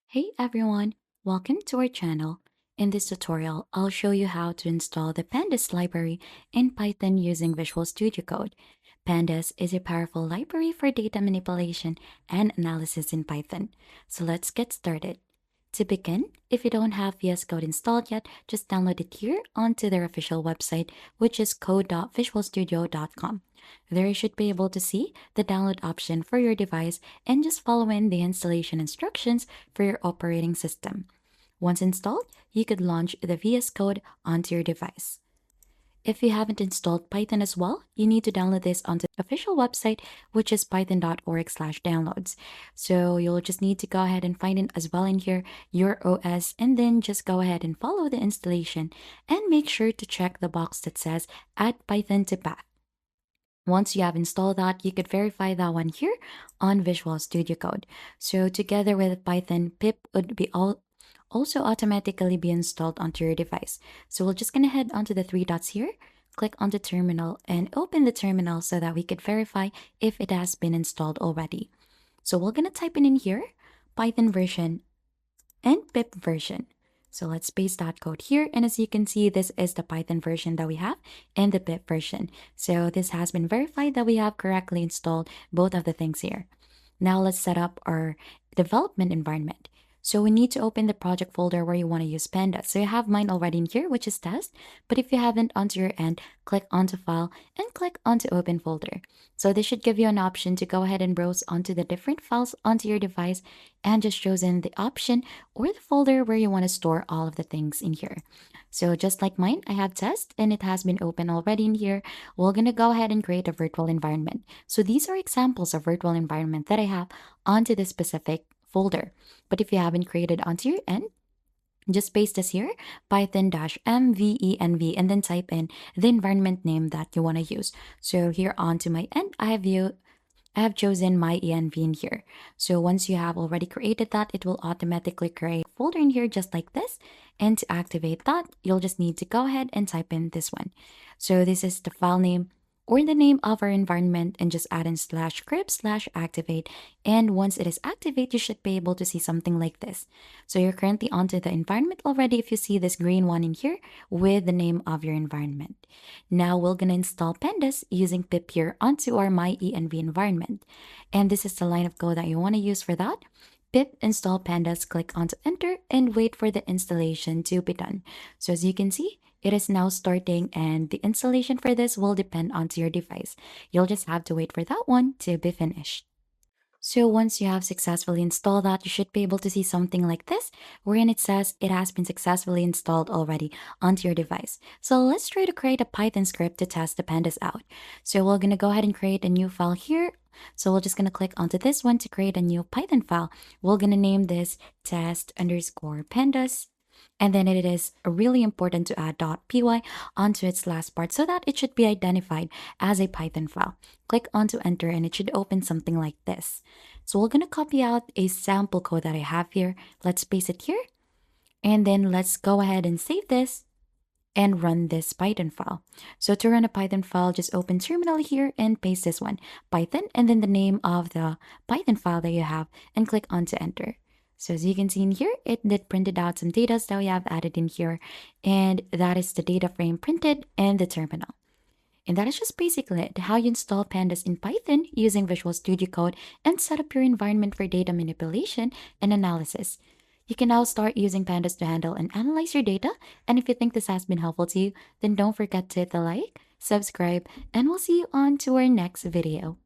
Hey everyone, welcome to our channel. In this tutorial, I'll show you how to install the Pandas library in Python using Visual Studio Code. Pandas is a powerful library for data manipulation and analysis in Python. So let's get started. To begin, if you don't have VS Code installed yet, just download it here onto their official website, which is code.visualstudio.com. There you should be able to see the download option for your device and just follow in the installation instructions for your operating system. Once installed, you could launch the VS Code onto your device. If you haven't installed Python as well, you need to download this onto the official website, which is python.org/downloads. So you'll just need to go ahead and find it as well in here, your OS, and then just go ahead and follow the installation and make sure to check the box that says add Python to path. Once you have installed that, you could verify that one here on Visual Studio Code. So together with Python, pip would be also automatically be installed onto your device. So we're just gonna head onto the three dots here, click on the terminal and open the terminal so that we could verify if it has been installed already. So we're gonna type in here, Python version and pip version. So let's paste that code here. And as you can see, this is the Python version that we have and the pip version. So this has been verified that we have correctly installed both of the things here. Now let's set up our development environment. So we need to open the project folder where you want to use Pandas. So you have mine already in here, which is test. But if you haven't, onto your end, click onto file and click onto open folder. So this should give you an option to go ahead and browse onto the different files onto your device and just chosen the option or the folder where you want to store all of the things in here. So just like mine, I have test and it has been open already in here. We're going to go ahead and create a virtual environment. So these are examples of virtual environment that I have onto this specific folder. But if you haven't created onto your end, just paste this here, python-mvenv, and then type in the environment name that you want to use. So here onto my end, I have chosen my env in here. So once you have already created that, it will automatically create a folder in here just like this. And to activate that, you'll just need to go ahead and type in this one. So this is the file name or the name of our environment and just add in /script/activate. And once it is activate, you should be able to see something like this. So you're currently onto the environment already if you see this green one in here with the name of your environment. Now we're going to install Pandas using pip here onto our my-env environment. And this is the line of code that you want to use for that. Pip install Pandas, click onto enter and wait for the installation to be done. So as you can see, it is now starting and the installation for this will depend onto your device. You'll just have to wait for that one to be finished. So once you have successfully installed that, you should be able to see something like this, wherein it says it has been successfully installed already onto your device. So let's try to create a Python script to test the Pandas out. So we're going to go ahead and create a new file here. So we're just going to click onto this one to create a new Python file. We're going to name this test_pandas. And then it is really important to add .py onto its last part so that it should be identified as a Python file. Click onto enter and it should open something like this. So we're going to copy out a sample code that I have here. Let's paste it here. And then let's go ahead and save this and run this Python file. So to run a Python file, just open terminal here and paste this one, Python, and then the name of the Python file that you have and click onto enter. So as you can see in here, it did printed out some data that we have added in here. And that is the data frame printed and the terminal. And that is just basically it, how you install Pandas in Python using Visual Studio Code and set up your environment for data manipulation and analysis. You can now start using Pandas to handle and analyze your data. And if you think this has been helpful to you, then don't forget to hit the like, subscribe, and we'll see you on to our next video.